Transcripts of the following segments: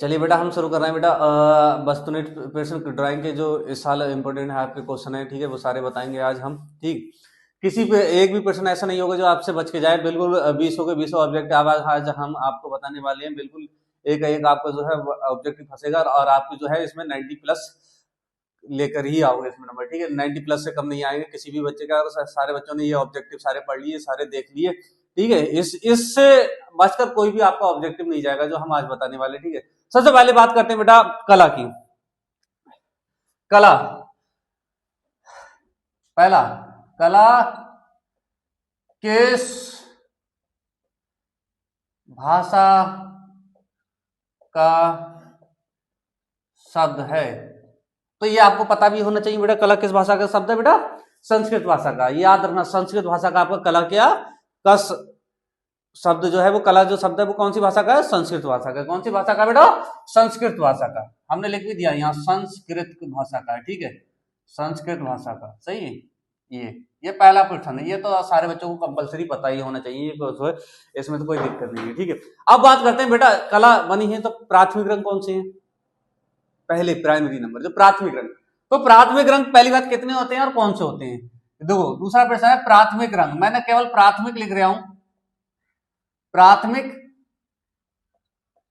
चलिए बेटा हम शुरू कर रहे हैं बेटा। वस्तुनिष्ठ प्रश्न ड्राइंग के जो इस साल इम्पोर्टेंट है आपके क्वेश्चन है, ठीक है, वो सारे बताएंगे आज हम। ठीक, किसी पे एक भी प्रश्न ऐसा नहीं होगा जो आपसे बच के जाए। बिल्कुल 20 के 20 ऑब्जेक्ट आज हम आपको बताने वाले हैं। बिल्कुल एक एक आपका जो है ऑब्जेक्टिव फंसेगा और आपकी जो है इसमें 90 प्लस लेकर ही आओगे इसमें नंबर। ठीक है, 90 प्लस से कम नहीं आएंगे किसी भी बच्चे का। अगर सारे बच्चों ने ये ऑब्जेक्टिव सारे पढ़ लिए, सारे देख लिए, ठीक है, इससे बचकर कोई भी आपका ऑब्जेक्टिव नहीं जाएगा जो हम आज बताने वाले। ठीक है, सबसे पहले बात करते हैं बेटा कला की। कला, पहला, कला किस भाषा का शब्द है? तो ये आपको पता भी होना चाहिए बेटा, कला किस भाषा का शब्द है बेटा? संस्कृत भाषा का। याद रखना, संस्कृत भाषा का आपका कला क्या का शब्द जो है वो, कला जो शब्द है वो कौन सी भाषा का है? संस्कृत भाषा का। कौन सी भाषा का बेटा? संस्कृत भाषा का। हमने लिख भी दिया यहाँ संस्कृत भाषा का है। ठीक है, संस्कृत भाषा का, सही है। ये पहला प्रश्न है, ये तो सारे बच्चों को कंपलसरी पता ही होना चाहिए, इसमें तो कोई दिक्कत नहीं है। ठीक है, अब बात करते हैं बेटा, कला बनी है तो प्राथमिक रंग कौन से हैं? पहले प्राइमरी नंबर जो प्राथमिक रंग, तो प्राथमिक रंग पहली बात कितने होते हैं और कौन से होते हैं? देखो दूसरा प्रश्न है प्राथमिक रंग, मैंने केवल प्राथमिक लिख रहा हूं। प्राथमिक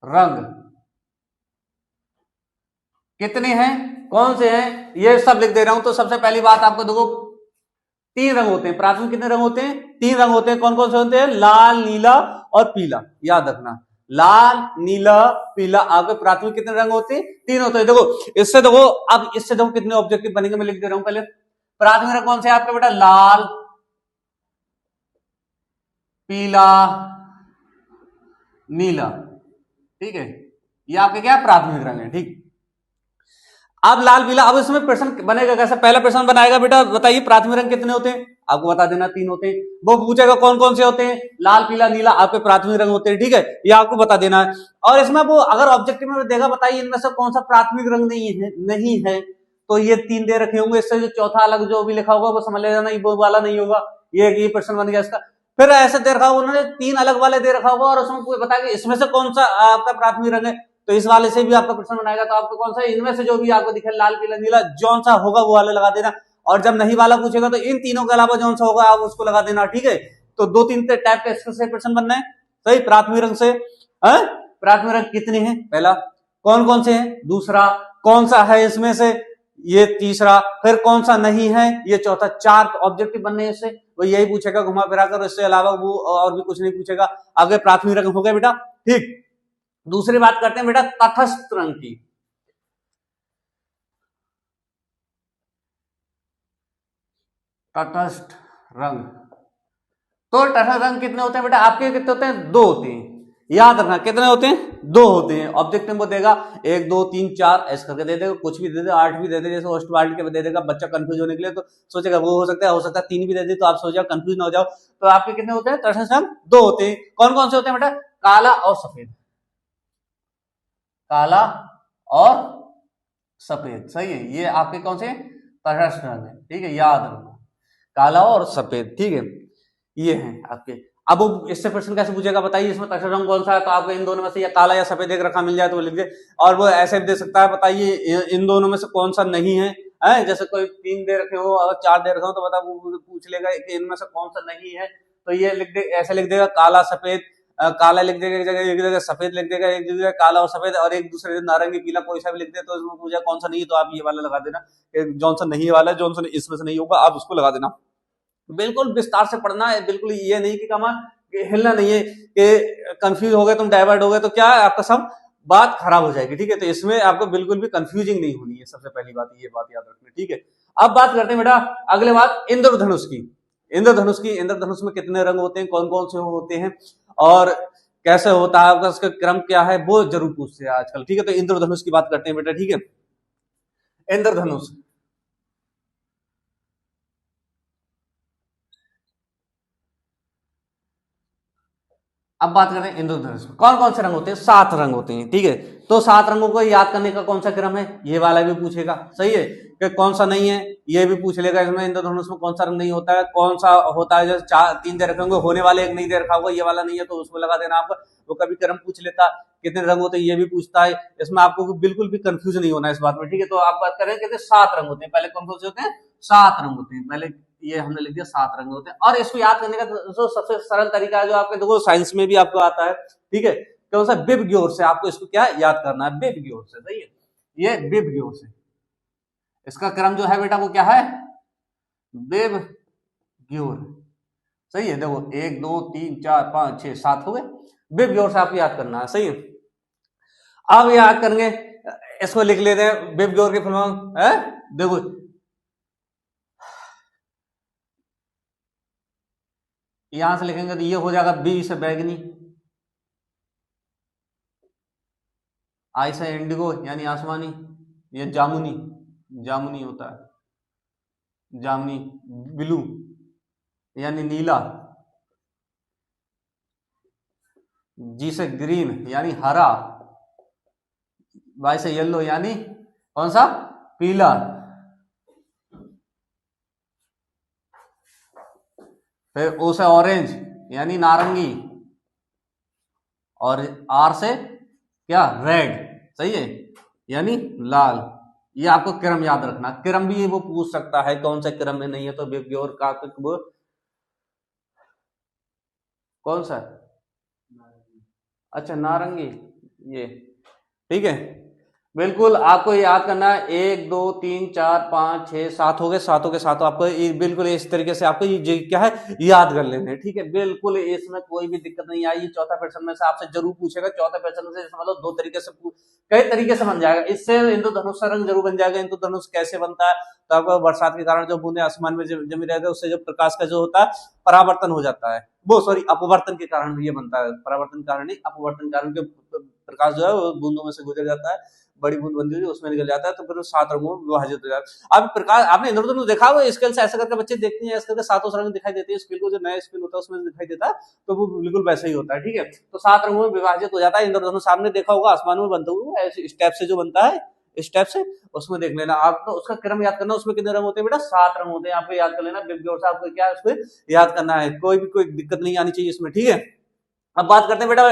रंग कितने हैं, कौन से हैं, ये सब लिख दे रहा हूं। तो सबसे पहली बात आपको देखो, 3 रंग होते हैं प्राथमिक। कितने रंग होते हैं? 3 रंग होते हैं। कौन कौन से होते हैं? लाल, नीला और पीला। याद रखना, लाल, नीला, पीला। आपके प्राथमिक कितने रंग होते हैं? 3 होते हैं। देखो इससे, देखो अब इससे देखो कितने ऑब्जेक्टिव बनेंगे, मैं लिख दे रहा हूं। पहले प्राथमिक रंग कौन से आपके बेटा? लाल, पीला, नीला। ठीक है, ये आपके क्या प्राथमिक रंग है। ठीक, अब लाल पीला, अब इसमें प्रश्न बनेगा कैसा? पहला प्रश्न बनाएगा बेटा, बताइए प्राथमिक रंग कितने होते हैं? आपको बता देना 3 होते हैं। वो पूछेगा कौन कौन से होते हैं? लाल, पीला, नीला आपके प्राथमिक रंग होते हैं। ठीक है, ये आपको बता देना है। और इसमें वो अगर ऑब्जेक्टिव में देगा, बताइए इनमें से कौन सा प्राथमिक रंग नहीं है, तो ये 3 दे रखे होंगे। इससे जो चौथा अलग जो भी लिखा होगा वो समझ लेना, वो वाला नहीं होगा। ये प्रश्न बन गया इसका। फिर ऐसे दे रखा होगा उन्होंने, 3 अलग वाले दे रखा होगा और उसमें बताया इसमें से कौन सा आपका प्राथमिक रंग है, तो इस वाले से भी आपका प्रश्न बनाएगा। तो आपको कौन सा, इनमें से जो भी आपको दिखे लाल, पीला, नीला, जौन सा होगा वो वाला लगा देना। और जब नहीं वाला पूछेगा तो इन तीनों के अलावा जौन सा होगा आप उसको लगा देना। ठीक है, तो 2-3 टाइप के प्रश्न बनना है। सही, प्राथमिक रंग से प्राथमिक रंग कितने हैं, पहला, कौन कौन से हैं, दूसरा, कौन सा है इसमें से, ये तीसरा, फिर कौन सा नहीं है, ये चौथा। 4 ऑब्जेक्टिव बनने हैं इससे, वो यही पूछेगा घुमा फिरा कर, इससे अलावा वो और भी कुछ नहीं पूछेगा। आगे प्राथमिक रंग हो गया बेटा। ठीक, दूसरी बात करते हैं बेटा तटस्थ रंग की। तटस्थ रंग, तो तटस्थ रंग कितने होते हैं बेटा आपके? कितने होते हैं? 2 होते हैं। याद रखना कितने होते हैं? 2 होते हैं। ऑब्जेक्टिव वो देगा 1 2 3 4 ऐसे करके दे देगा, कुछ भी दे दे, 8 भी दे दे, जैसे होस्ट वार्ड के दे देगा। बच्चा कंफ्यूज होने के लिए तो सोचेगा वो हो सकता है 3 भी दे दे, तो आप सोच जाओ, कंफ्यूज ना हो जाओ। तो आपके कितने होते हैं तटस्थ रंग? 2 होते हैं। कौन कौन से होते हैं बेटा? काला और सफेद, काला और सफेद, सही है। ये आपके कौन से तटस्थ रंग है? ठीक है, याद रखना, काला और सफेद। ठीक है, ये हैं आपके। अब इससे प्रश्न कैसे पूछेगा, बताइए इसमें तटस्थ रंग कौन सा है? तो आपको इन दोनों में से या काला या सफेद एक रखा मिल जाए तो वो लिख दे। और वो ऐसे भी दे सकता है, बताइए इन दोनों में से कौन सा नहीं है, जैसे कोई 3 दे रखे हो और 4 दे रखे हो, तो बता वो पूछ लेगा कि इनमें से कौन सा नहीं है, तो ये लिख दे, ऐसे लिख देगा काला सफेद। काला लिख देगा एक जगह, सफेद लिख देगा एक जगह, काला और सफेद, और एक दूसरे नारंगी पीला कोई सा भी लिख दे। तो इसमें पूछा कौन सा नहीं है, तो आप ये वाला लगा देना। जॉनसन नहीं वाला, जॉनसन इसमें से नहीं होगा, आप उसको लगा देना। बिल्कुल विस्तार से पढ़ना है, बिल्कुल ये नहीं कि कमा हिलना नहीं है कि कंफ्यूज हो गए तुम, डाइवर्ट हो गए तो क्या है आपका सब बात खराब हो जाएगी। ठीक है, तो इसमें आपको बिल्कुल भी कंफ्यूजिंग नहीं होनी है, सबसे पहली बात ये बात याद रखना। ठीक है, अब बात करते हैं बेटा अगले बात इंद्रधनुष की। इंद्रधनुष की, इंद्रधनुष में कितने रंग होते हैं, कौन कौन से होते हैं और कैसे होता है, उसका क्रम क्या है, वो जरूर पूछते हैं आजकल। ठीक है, तो इंद्रधनुष की बात करते हैं बेटा। ठीक है, इंद्रधनुष, अब बात करें इंद्रधनुष में कौन कौन से रंग होते हैं? 7 रंग होते हैं। ठीक है, तो 7 रंगों को याद करने का कौन सा क्रम है, ये वाला भी पूछेगा। सही है कि कौन सा नहीं है, ये भी पूछ लेगा। इसमें इंद्रधनुष में कौन सा रंग नहीं होता है, कौन सा होता है, जैसे 3 दे रखे होंगे, होने वाले एक नहीं दे रखा होगा, ये वाला नहीं है तो उसमें लगा देना आपको। वो कभी क्रम पूछ लेता, कितने रंग होते हैं ये भी पूछता है। इसमें आपको बिल्कुल भी कंफ्यूज नहीं होना इस बात में, ठीक है। तो आप बात करें कहते 7 रंग होते हैं, पहले कौन कौन से होते हैं, 7 रंग होते हैं। पहले ये हमने लिख दिया 7 रंग होते हैं। और इसको याद करने का जो सबसे सरल तरीका है, जो आपके देखो साइंस में भी आपको आता है, ठीक है, कौन सा, विबग्योर से आपको इसको क्या याद करना है, विबग्योर से। सही है, ये विबग्योर से। इसका क्रम जो है बेटा वो क्या है, विबग्योर। सही है, देखो 1 2 3 4 5 6 7 हो गए, विबग्योर से आपको याद करना है। सही है, अब याद करेंगे, इसको लिख लेते हैं विबग्योर की फुल फॉर्म है। देखो यहां से लिखेंगे तो ये हो जाएगा बी से बैगनी, आई से इंडिगो यानी आसमानी, ये जामुनी, जामुनी होता है, जामुनी। ब्लू यानी नीला, जी से ग्रीन यानी हरा, वाई से येलो यानी कौन सा, पीला। फिर ओ से ऑरेंज यानी नारंगी, और आर से क्या, रेड। सही है, यानी लाल। ये आपको क्रम याद रखना, क्रम भी वो पूछ सकता है कौन सा क्रम में नहीं है, तो विबग्योर का वो कौन सा, अच्छा नारंगी, ये ठीक है। बिल्कुल आपको याद करना है, 1 2 3 4 5 6 7 हो गए, सातों के सातों आपको बिल्कुल इस तरीके से आपको ये क्या है याद कर लेने, ठीक है। बिल्कुल इसमें कोई भी दिक्कत नहीं आई। चौथा क्वेश्चन में से आपसे जरूर पूछेगा, चौथा क्वेश्चन से मतलब 2 तरीके से कई तरीके से बन जाएगा। इससे इंद्रधनुष का रंग जरूर बन जाएगा। इंद्रधनुष कैसे बनता है, तो आपको बरसात के कारण जो बूंदे आसमान में जमी रहते हैं, उससे जो प्रकाश का जो होता है परावर्तन हो जाता है, वो सॉरी अपवर्तन के कारण ये बनता है, परावर्तन कारण नहीं, अपवर्तन कारण के प्रकाश जो है वो बूंदों में से गुजर जाता है, बड़ी बूंद बनती है उसमें निकल जाता है, तो फिर वो 7 रंगों में विभाजित हो जाता है। अब प्रकाश आपने इंद्रधनुष देखा हुआ, स्केल से ऐसा करके बच्चे देखते हैं, ऐसे करके 7 रंग दिखाई देते हैं। स्केल को जो नया स्केल होता है उसमें दिखाई देता है, तो वो बिल्कुल वैसा ही होता है, ठीक है। तो 7 रंगों में विभाजित हो जाता है इंद्रधनुष। आपने देखा होगा आसमान में बनता हुआ ऐसे स्टेप से जो बनता है, स्टेप से उसमें देख लेना आप, तो उसका क्रम याद करना। उसमें कितने रंग होते हैं बेटा, 7 रंग होते हैं, आपको याद कर लेना। विबग्योर से आपको क्या उसको याद करना है, कोई दिक्कत नहीं आनी चाहिए इसमें, ठीक है। अब बात करते हैं बेटा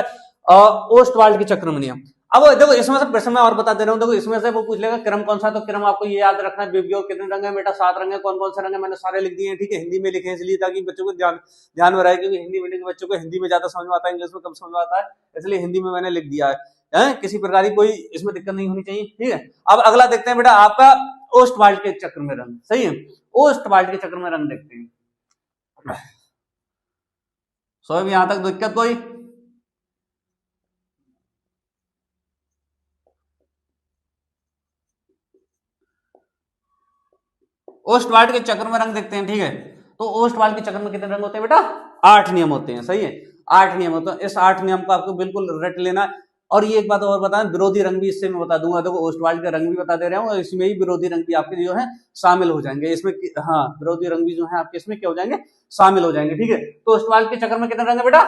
ओस्टवाल्ड के चक्र में नियम। अब देखो इसमें से प्रश्न मैं और बता दे रहा हूँ, देखो इसमें से वो पूछ लेगा क्रम कौन सा, तो क्रम आपको ये याद रखना है। विबग्योर कितने रंग है बेटा, 7 रंग है। कौन कौन से रंग है मैंने सारे लिख दिए हैं, ठीक है। हिंदी में लिखे इसलिए ताकि बच्चों को ध्यान में रहे, क्योंकि हिंदी मीडियम के बच्चों को हिंदी में ज्यादा समझ में आता है, इंग्लिश में कम समझ में आता है, इसलिए हिंदी में मैंने लिख दिया है। किसी प्रकार की कोई इसमें दिक्कत नहीं होनी चाहिए, ठीक है। अब अगला देखते हैं बेटा आपका ओस्टवाल्ड के चक्र में रंग। सही है, ओस्टवाल्ड के चक्र में रंग देखते हैं। सो यहां तक दिक्कत कोई, ओस्टवाल्ड के चक्र में रंग देखते हैं, ठीक है। तो ओस्टवाल्ड के चक्र में कितने रंग होते हैं बेटा, 8 नियम होते हैं। सही है, 8 नियम होते हैं। इस 8 नियम को आपको बिल्कुल रट लेना है। और ये एक बात और बताएं, विरोधी रंग भी इससे मैं बता दूंगा। देखो ओस्टवाल्ड का रंग भी बता दे रहा हूँ, और इसमें ही विरोधी रंग भी आपके जो है शामिल हो जाएंगे इसमें। हाँ, विरोधी रंग भी जो है आपके इसमें क्या हो जाएंगे, शामिल हो जाएंगे, ठीक है। तो ओस्टवाल्ड के चक्र में कितने रंग है बेटा,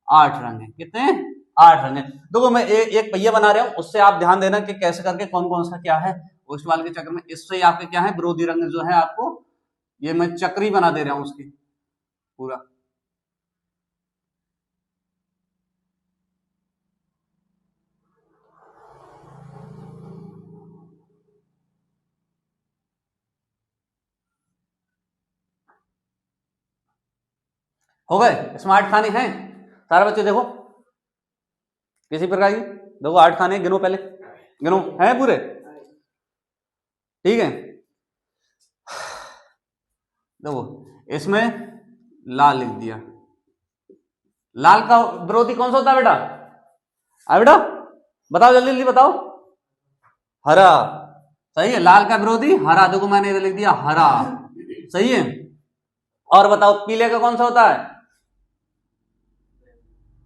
8 रंग है। कितने, 8 रंग है। देखो मैं एक पहिया बना रहा हूं, उससे आप ध्यान देना कि कैसे करके कौन कौन सा क्या है ओस्टवाल्ड के चक्र में। इससे आपके क्या है विरोधी रंग जो है आपको, ये मैं चक्री बना दे रहा हूं उसकी पूरा। हो गए, स्मार्ट खाने हैं सारे बच्चे, देखो किसी प्रकार की, देखो 8 खाने गिनो, पहले गिनो, है पूरे, ठीक है। देखो इसमें लाल लिख दिया, लाल का विरोधी कौन सा होता है बेटा, बेटा बताओ जल्दी जल्दी बताओ, हरा। सही है, लाल का विरोधी हरा, देखो मैंने इधर लिख दिया हरा। सही है, और बताओ पीले का कौन सा होता है,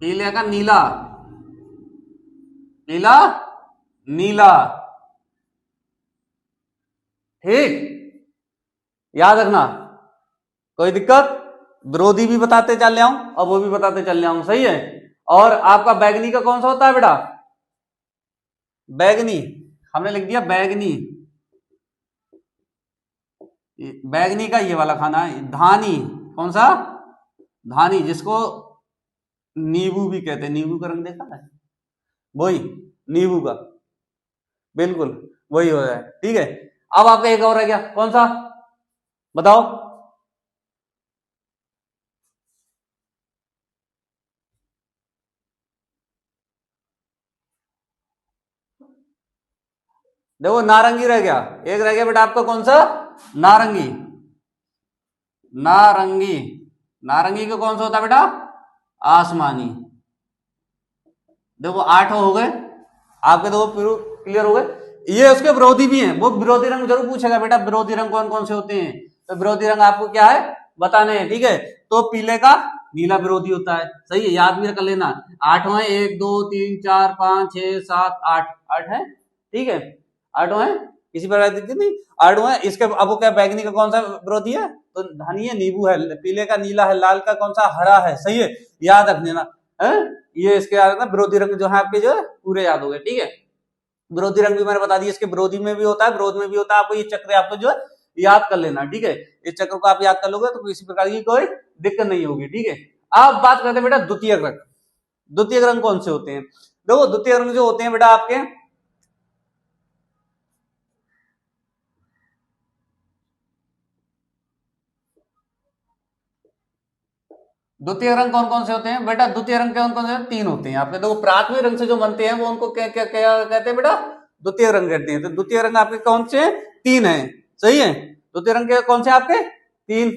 पीले का नीला, पीला नीला, ठीक, याद रखना। कोई दिक्कत, विरोधी भी बताते चल जाऊं और वो भी बताते चल जाऊं। सही है, और आपका बैगनी का कौन सा होता है बेटा, बैगनी, हमने लिख दिया बैगनी, बैगनी का ये वाला खाना है। धानी, कौन सा? धानी, जिसको नींबू भी कहते हैं। नींबू का रंग देखा है? वही नींबू का, बिल्कुल वही हो जाए। ठीक है, अब आपका एक और रह गया, कौन सा बताओ? देखो नारंगी रह गया, एक रह गया बेटा आपका, कौन सा? नारंगी। नारंगी, नारंगी का कौन सा होता है बेटा? आसमानी। देखो 8 हो गए आपके, दो क्लियर हो गए। ये उसके विरोधी भी हैं, वो विरोधी रंग जरूर पूछेगा बेटा, विरोधी रंग कौन कौन से होते हैं, तो विरोधी रंग आपको क्या है बताने हैं। ठीक है, तो पीले का नीला विरोधी होता है, सही है, याद भी कर लेना। 8 है, 1 2 3 4 5 6 7 8, 8 है, ठीक है, 8 है, किसी प्रकार की दिक्कत नहीं, 8 है। इसके अब वो क्या, बैगनी का कौन सा विरोधी है? तो धनी है, नींबू है, पीले का नीला है, लाल का कौन सा? हरा है, सही है, याद रख लेना है। ये इसके याद ना, विरोधी रंग जो है आपके जो है पूरे याद हो गए। ठीक है, विरोधी रंग भी मैंने बता दिया, इसके विरोधी में भी होता है, विरोध में भी होता है। आपको ये चक्र आपको जो है याद कर लेना। ठीक है, इस चक्र को आप याद कर लोगे तो किसी प्रकार की कोई दिक्कत नहीं होगी। ठीक है, अब बात करते हैं बेटा द्वितीय रंग। द्वितीय रंग कौन से होते हैं? देखो द्वितीय रंग जो होते हैं बेटा आपके, द्वितीय रंग कौन कौन से होते हैं बेटा? द्वितीय रंग कौन कौन से? 3 होते हैं आपके। देखो प्राथमिक रंग से जो बनते हैं वो उनको क्या क्या क्या कहते हैं बेटा? द्वितीय रंग कहते हैं। तो द्वितीय रंग आपके कौन से? 3 है, सही है। द्वितीय रंग के कौन से आपके? 3।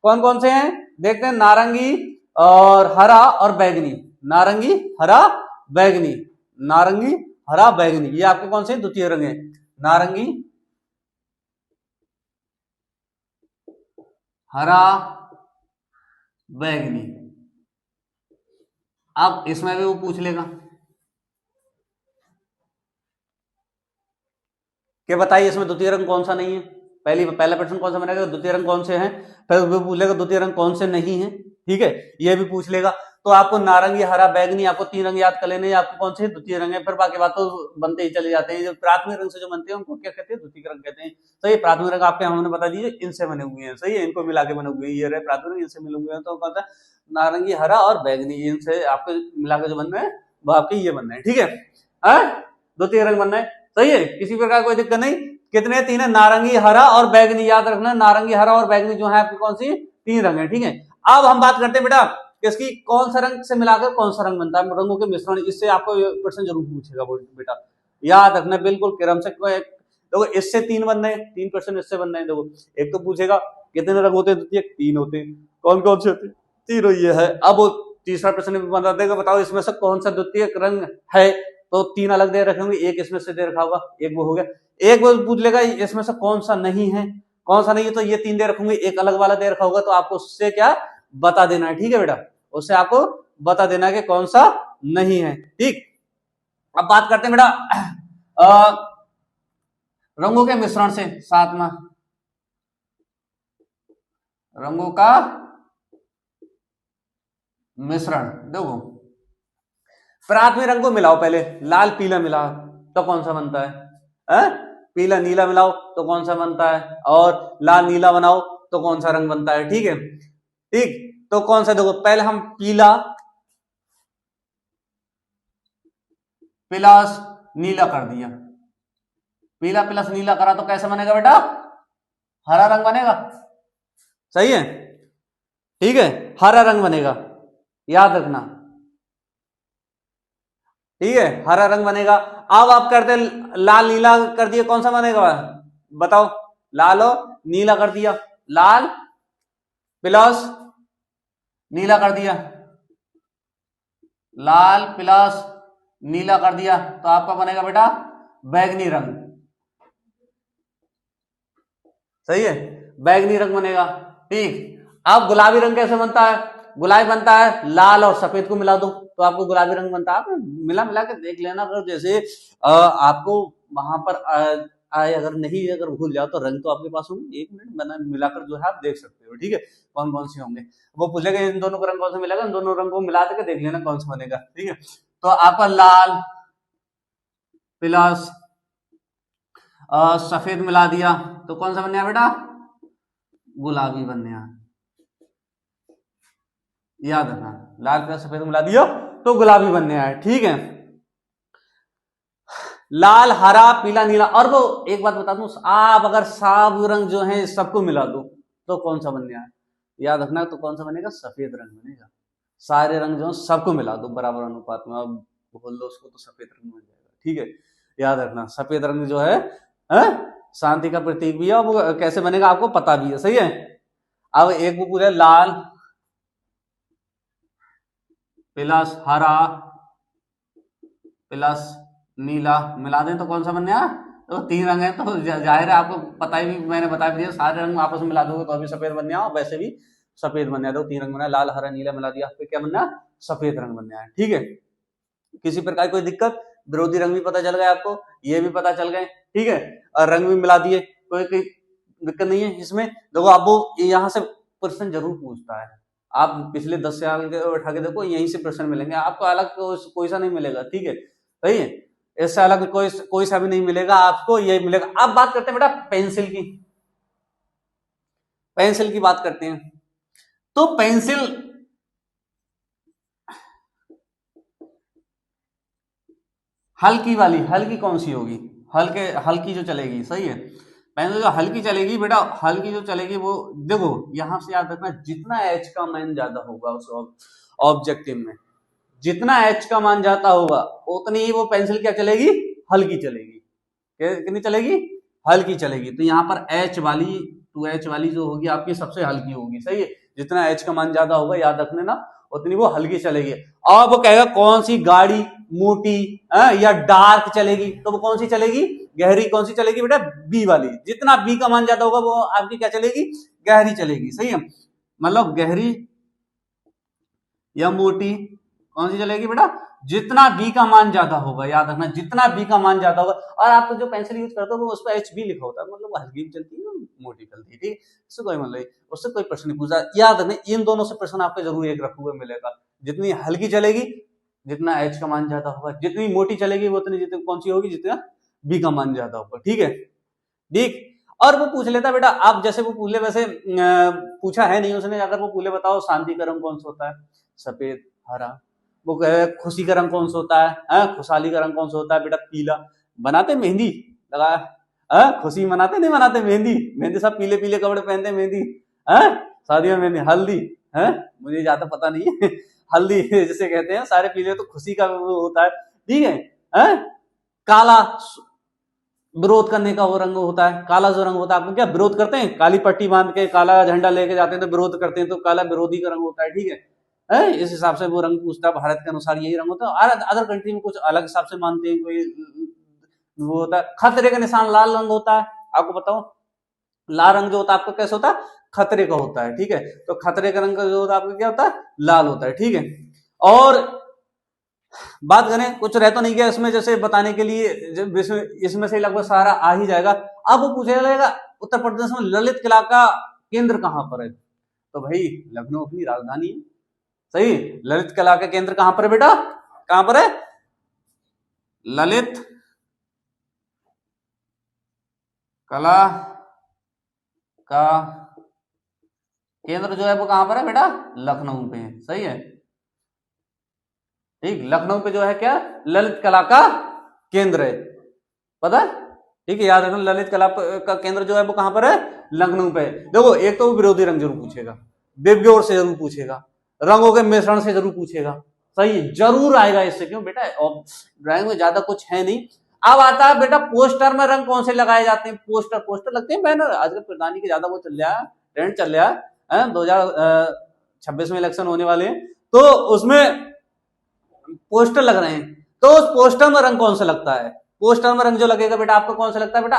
कौन कौन से हैं देखते हैं? नारंगी और हरा और बैगनी। नारंगी, हरा, बैगनी। नारंगी, हरा, बैगनी, ये आपके कौन से द्वितीय रंग है? नारंगी, हरा, बैगनी। अब इसमें भी वो पूछ लेगा कि बताइए इसमें द्वितीय रंग कौन सा नहीं है। पहला प्रश्न कौन सा बनेगा? द्वितीय रंग कौन से हैं। फिर वो पूछ लेगा द्वितीय रंग कौन से नहीं है। ठीक है, ये भी पूछ लेगा। तो आपको नारंगी, हरा, बैगनी, आपको 3 रंग याद कर लेने, आपको कौन से द्वितीय रंग है। फिर बाकी बात तो बनते ही चले जाते हैं। जो प्राथमिक रंग से जो बनते हैं उनको क्या कहते हैं? द्वितीय रंग कहते हैं। तो ये प्राथमिक रंग आपके हमने बता दीजिए, इनसे बने हुए हैं, सही है, इनको मिला के बने हुए हैं। ये रहे प्राथमिक रंग, इनसे मिले हुए हैं, तो कौन सा? नारंगी, हरा और बैगनी, इनसे आपके मिला के जो बन रहे हैं वो आपके ये बन रहे हैं। ठीक है, द्वितीय रंग बन रहे हैं, सही है, किसी प्रकार कोई दिक्कत नहीं। कितने? 3 है, नारंगी, हरा और बैगनी, याद रखना। नारंगी, हरा और बैगनी जो है आपकी कौन सी? 3 रंग है। ठीक है, अब हम बात करते हैं बेटा इसकी कौन सा रंग से मिलाकर कौन सा रंग बनता है, रंगों के मिश्रण। इससे आपको क्वेश्चन जरूर पूछेगा बेटा, याद रखना बिल्कुल क्रम से। देखो इससे 3 बन रहे हैं, 3 क्वेश्चन इससे बन रहे हैं। देखो एक तो पूछेगा कितने रंग होते हैं द्वितीय? 3 होते हैं। कौन कौन से होते हैं? तीनों ये है। अब वो तीसरा प्रश्न बता देगा, बताओ इसमें से कौन सा द्वितीय रंग है। तो 3 अलग दे रखेंगे, एक इसमें से दे रखा होगा, एक वो हो गया। एक वो पूछ लेगा इसमें से कौन सा नहीं है, कौन सा नहीं है, तो ये 3 दे रखूंगे, एक अलग वाला दे रखा होगा, तो आपको उससे क्या बता देना है। ठीक है बेटा, उससे आपको बता देना है कि कौन सा नहीं है। ठीक, अब बात करते हैं बेटा रंगों के मिश्रण से। सातवां, रंगों का मिश्रण। देखो प्राथमिक रंग को मिलाओ पहले, लाल पीला मिलाओ तो कौन सा बनता है? पीला नीला मिलाओ तो कौन सा बनता है? और लाल नीला बनाओ तो कौन सा रंग बनता है? ठीक है, ठीक, तो कौन सा? देखो पहले हम पीला प्लस नीला कर दिया, पीला प्लस नीला करा तो कैसे बनेगा बेटा? हरा रंग बनेगा, सही है, ठीक है, हरा रंग बनेगा, याद रखना। ठीक है, हरा रंग बनेगा। अब आप करते लाल नीला कर दिया, कौन सा बनेगा बताओ? लाल और नीला कर दिया, लाल प्लस नीला कर दिया, लाल प्लस नीला कर दिया, तो आपका बनेगा बेटा बैगनी रंग, सही है, बैगनी रंग बनेगा। ठीक, अब गुलाबी रंग कैसे बनता है? गुलाबी बनता है लाल और सफेद को मिला दो तो आपको गुलाबी रंग बनता है। मिला मिला के देख लेना, अगर जैसे आपको वहां पर आए, अगर नहीं, अगर भूल जाओ तो रंग तो आपके पास होंगे, 1 मिनट बना मिलाकर जो है आप देख सकते हो। ठीक है, कौन कौन से होंगे, वो पूछेगा इन दोनों का रंग कौन सा मिलेगा, इन दोनों रंग को मिला के देख लेना कौन सा बनेगा। ठीक है, तो आपका लाल, प्लस सफेद मिला दिया तो कौन सा बन गया बेटा, गुलाबी बन गया। याद रखना, लाल प्लस सफेद मिला दिया तो गुलाबी बनने आया, ठीक है। लाल हरा पीला नीला, और वो एक बात बता दूं, आप अगर सब रंग जो है सबको मिला दो तो कौन सा बनने आया, याद रखना, तो कौन सा बनेगा, सफेद रंग बनेगा। सारे रंग जो है सबको मिला दो बराबर अनुपात में, अब बोल दो उसको तो सफेद रंग बन जाएगा, ठीक है। याद रखना सफेद रंग जो है शांति का प्रतीक भी है, वो कैसे बनेगा आपको पता भी है, सही है। अब एक वो पूरे लाल प्लस हरा प्लस नीला मिला दें तो कौन सा बनने, तो तीन रंग है तो जाहिर है आपको पता ही भी, मैंने बता दिया, सारे रंग आपस में मिला दोगे तो अभी सफेद बनने आओ, वैसे भी सफेद बनने दो, तीन रंग बना, लाल हरा नीला मिला दिया फिर क्या बनना, सफेद रंग बनने आया, ठीक है। किसी प्रकार कोई दिक्कत, विरोधी रंग भी पता चल गए आपको, ये भी पता चल गए, ठीक है, और रंग भी मिला दिए, कोई दिक्कत नहीं है इसमें। देखो अब वो यहाँ से प्रश्न जरूर पूछता है, आप पिछले 10 साल के उठा के देखो, यहीं से प्रश्न मिलेंगे आपको, अलग कोई सा नहीं मिलेगा, ठीक है, सही है। इससे अलग कोई सा भी नहीं मिलेगा आपको, यही मिलेगा। अब बात करते हैं बेटा पेंसिल की, पेंसिल की बात करते हैं। तो पेंसिल हल्की वाली, हल्की कौन सी होगी, हल्की जो चलेगी, सही है। पेंसिल जो हल्की चलेगी बेटा, हल्की जो चलेगी वो देखो यहां से याद रखना, जितना एच का मान ज्यादा होगा उस ऑब्जेक्टिव में, जितना एच का मान ज्यादा होगा उतनी ही वो पेंसिल क्या चलेगी, हल्की चलेगी। कितनी चलेगी, हल्की चलेगी। तो यहाँ पर एच वाली, 2H वाली जो होगी आपकी सबसे हल्की होगी, सही है। जितना एच का मान ज्यादा होगा याद रखने ना, उतनी वो हल्की चलेगी। अब वो कहेगा कौन सी गाड़ी मोटी या डार्क चलेगी, तो वो कौन सी चलेगी, गहरी कौन सी चलेगी बेटा, बी वाली। जितना बी का मान ज्यादा होगा वो आपकी क्या चलेगी, गहरी चलेगी, सही है। मतलब गहरी या मोटी कौन सी चलेगी बेटा, जितना बी का मान ज्यादा होगा, याद रखना जितना बी का मान ज्यादा होगा। और आप तो जो पेंसिल यूज करते हो उस पर एच बी लिखा होता है, मतलब हल्की भी चलती है मोटी चलती है, ठीक है, उससे कोई मतलब, उससे कोई प्रश्न नहीं पूछा। याद रखना इन दोनों से प्रश्न आपको जरूर एक रखा हुआ मिलेगा, जितनी हल्की चलेगी जितना एच का मान ज्यादा होगा, जितनी मोटी चलेगी वो उतनी जितनी कौन सी होगी, जितना बी का मान ज्यादा होगा, ठीक है, ठीक। और वो पूछ लेता बेटा, आप जैसे वो पूछ ले, वैसे पूछा है नहीं उसने, अगर वो पूछ ले बताओ शांति का रंग कौन सा होता है, सफेद हरा, वो कहे खुशी का रंग कौन सा होता है, खुशहाली का रंग कौन सा होता है बेटा, पीला। बनाते मेहंदी लगाया, खुशी मनाते नहीं मनाते, मेहंदी, मेहंदी सब पीले पीले कपड़े पहनते, मेहंदी शादियों में मेहंदी, हल्दी मुझे ज्यादा पता नहीं है हल्दी जिसे कहते हैं, सारे पीले तो खुशी का वो होता है, ठीक है। काला विरोध करने का वो रंग होता है, काला जो रंग होता है, आपको क्या विरोध करते हैं, काली पट्टी बांध के काला झंडा लेके जाते हैं तो विरोध करते हैं, तो काला विरोधी का रंग होता है, ठीक है। इस हिसाब से वो रंग पूछता है, भारत के अनुसार यही रंग होता है, अदर कंट्री में कुछ अलग हिसाब से मानते हैं, कोई वो होता है। खतरे का निशान लाल रंग होता है, आपको बताओ लाल रंग जो होता है आपको कैसे होता है, खतरे का होता है, ठीक है। तो खतरे का रंग जो होता है आपको क्या होता है, लाल होता है, ठीक है। और बात करें, कुछ रह तो नहीं गया इसमें जैसे बताने के लिए, इसमें से लगभग सारा आ ही जाएगा। अब वो पूछा जाएगा उत्तर प्रदेश में ललित कला का केंद्र कहां पर है, तो भाई लखनऊ अपनी राजधानी है, सही। ललित कला का केंद्र कहां पर है बेटा, कहां पर है, ललित कला का केंद्र जो है वो कहां पर है बेटा, लखनऊ पे है, सही है, ठीक। लखनऊ पे जो है क्या, ललित कला का केंद्र है, पता है, ठीक है। याद रखना ललित कला का केंद्र जो है वो कहां पर है, लखनऊ पे। देखो एक तो विरोधी रंग जरूर पूछेगा, बेबजोड़ से जरूर पूछेगा, रंगों के मिश्रण से जरूर पूछेगा, सही है, जरूर आएगा इससे, क्यों बेटा ड्राइंग में ज्यादा कुछ है नहीं। अब आता है बेटा पोस्टर में रंग कौन से लगाए जाते हैं, पोस्टर लगते हैं बैनर, आजकल प्रधानी के ज्यादा वो चल रहा है, ट्रेंड चल रहा है, 2026 में इलेक्शन होने वाले हैं, तो उसमें पोस्टर लग रहे हैं, तो उस पोस्टर में रंग कौन सा लगता है, पोस्टर में रंग जो लगेगा बेटा आपको कौन सा लगता है बेटा,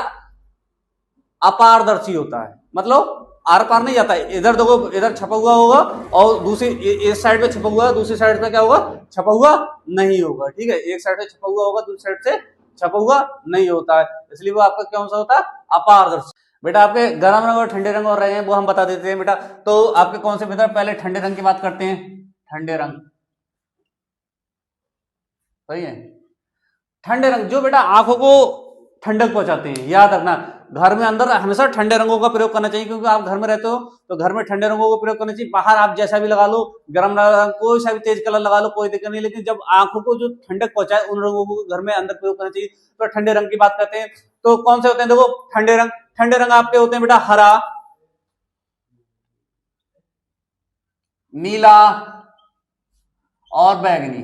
अपारदर्शी होता है, मतलब आर पार नहीं जाता है। इधर देखो, इधर छपा हुआ होगा और दूसरी इस साइड पे छपा हुआ है, दूसरी साइड पे क्या होगा, छपा हुआ नहीं होगा, ठीक है। एक साइड से छपा हुआ होगा, दूसरी साइड से छपा हुआ नहीं होता है, इसलिए वो आपका कौन सा होता है, अपारदर्शी। बेटा आपके गर्म रंग और ठंडे रंग और रहे हैं वो हम बता देते हैं बेटा। तो आपके कौन से बेटा, पहले ठंडे रंग की बात करते हैं, ठंडे रंग, सही है। ठंडे रंग जो बेटा आंखों को ठंडक पहुंचाते हैं, याद रखना। घर में अंदर हमेशा ठंडे रंगों का प्रयोग करना चाहिए, क्योंकि आप घर में रहते हो तो घर में ठंडे रंगों का प्रयोग करना चाहिए। बाहर आप जैसा भी लगा लो, गर्म लगा, कोई सा भी तेज कलर लगा लो, कोई दिक्कत नहीं, लेकिन जब आंखों को जो ठंडक पहुंचाए उन रंगों को घर में अंदर प्रयोग करना चाहिए। तो ठंडे रंग की बात करते हैं तो कौन से होते हैं, देखो ठंडे रंग, ठंडे रंग आपके होते हैं बेटा हरा, नीला और बैगनी,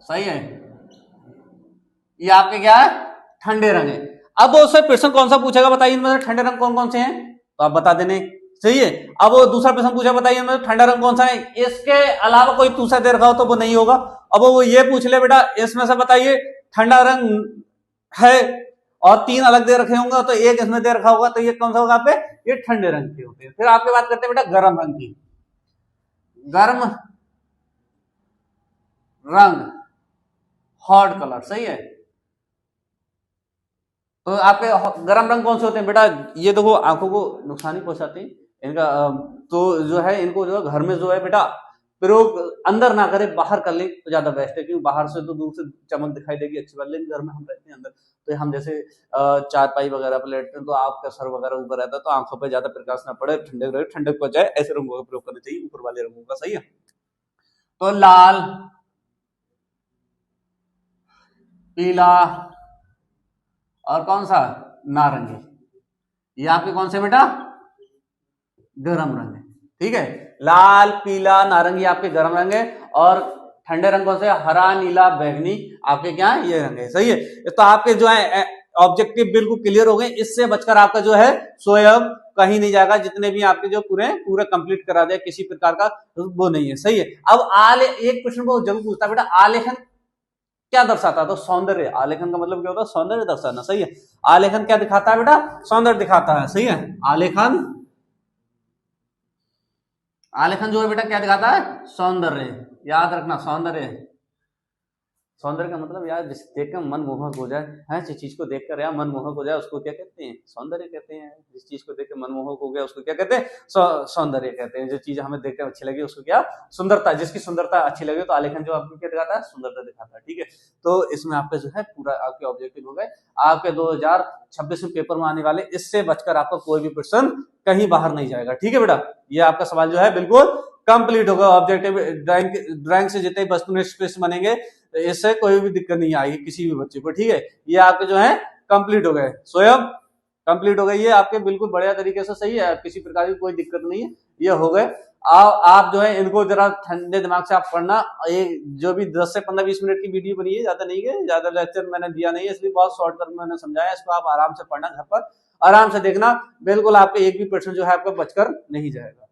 सही है। ये आपके क्या है, ठंडे रंग है। अब उससे प्रश्न कौन सा पूछेगा बताइए, इनमें से ठंडे रंग कौन कौन से हैं, तो आप बता देने, सही है। अब वो दूसरा प्रश्न पूछा, बताइए इनमें से ठंडा रंग कौन सा है, इसके अलावा कोई दूसरा दे रखा हो तो वो नहीं होगा। अब वो ये पूछ ले बेटा इसमें से बताइए ठंडा रंग है, और तीन अलग दे रखे होंगे तो एक इसमें दे रखा होगा, तो ये कौन सा होगा आपके, ये ठंडे रंग के होते हैं। फिर आपके बात करते हैं बेटा गर्म रंग की, गर्म रंग, हॉट कलर, सही है। तो आपके गर्म रंग कौन से होते हैं बेटा, ये देखो आंखों को नुकसान ही पहुंचाते हैं इनका, तो जो है इनको जो है घर में जो है बेटा प्रयोग अंदर ना करे, बाहर कर ले तो ज्यादा बेस्ट है, क्योंकि बाहर से तो दूर से चमक दिखाई देगी अच्छी बात, लेकिन घर में हम रहते हैं अंदर, तो हम जैसे चारपाई वगैरह पर लेटते हैं तो आपका सर वगैरह ऊपर रहता है, तो आंखों पर ज्यादा प्रकाश ना पड़े, ठंडक पहुंचाए, ऐसे रंगों का प्रयोग करना चाहिए, ऊपर वाले रंगों का, सही है। तो लाल, पीला और कौन सा, नारंगी, ये आपके कौन से बेटा गर्म रंग है, ठीक है। लाल, पीला, नारंगी आपके गर्म रंग है, और ठंडे रंग कौन से, हरा, नीला, बैंगनी आपके क्या है, ये रंग है, सही है। तो आपके जो है ऑब्जेक्टिव बिल्कुल क्लियर हो गए, इससे बचकर आपका जो है स्वयं कहीं नहीं जाएगा, जितने भी आपके जो पूरे कंप्लीट करा दे, किसी प्रकार का वो नहीं है, सही है। अब एक प्रश्न को जरूर पूछता बेटा, आलेखन क्या दर्शाता है, तो सौंदर्य, आलेखन का मतलब क्या होता है, सौंदर्य दर्शाना, सही है। आलेखन क्या दिखाता है बेटा, सौंदर्य दिखाता है, सही है। आलेखन, आलेखन जो है बेटा क्या दिखाता है, सौंदर्य, याद रखना सौंदर्य, सौंदर्य का मतलब यार जिस देख कर मन मोहक हो जाए, है जिस चीज को देखकर यार मन मोहक हो जाए उसको क्या कहते हैं, सौंदर्य कहते हैं। जिस चीज को देखकर मन मोहक हो गया उसको क्या कहते हैं, सौंदर्य कहते हैं। जो चीज हमें देखकर अच्छी लगी उसको क्या, सुंदरता, जिसकी सुंदरता अच्छी लगे, तो आलेखन जो आपको क्या दिखाता है, सुंदरता दिखाता है, ठीक है। तो इसमें आपके जो है पूरा आपके ऑब्जेक्टिव हो गए, आपके 2026 में पेपर में आने वाले, इससे बचकर आपका कोई भी प्रश्न कहीं बाहर नहीं जाएगा, ठीक है बेटा। ये आपका सवाल जो है बिल्कुल कंप्लीट होगा। ऑब्जेक्टिव ड्राइंग से जितने वस्तुनिष्ठ बनेंगे, इससे कोई भी दिक्कत नहीं आएगी किसी भी बच्चे को, ठीक है। ये आपके जो है कंप्लीट हो गए, स्वयं कंप्लीट हो गए, ये आपके बिल्कुल बढ़िया तरीके से, सही है, किसी प्रकार की कोई दिक्कत नहीं है, ये हो गए। आप जो है इनको जरा ठंडे दिमाग से आप पढ़ना। ये जो भी 10 से 15-20 मिनट की वीडियो बनी है, ज्यादा नहीं है, ज्यादा लेक्चर मैंने दिया नहीं है, इसलिए बहुत शॉर्ट कर मैंने समझाया। इसको आप आराम से पढ़ना, घर पर आराम से देखना, बिल्कुल आपके एक भी प्रश्न जो है आपका बचकर नहीं जाएगा।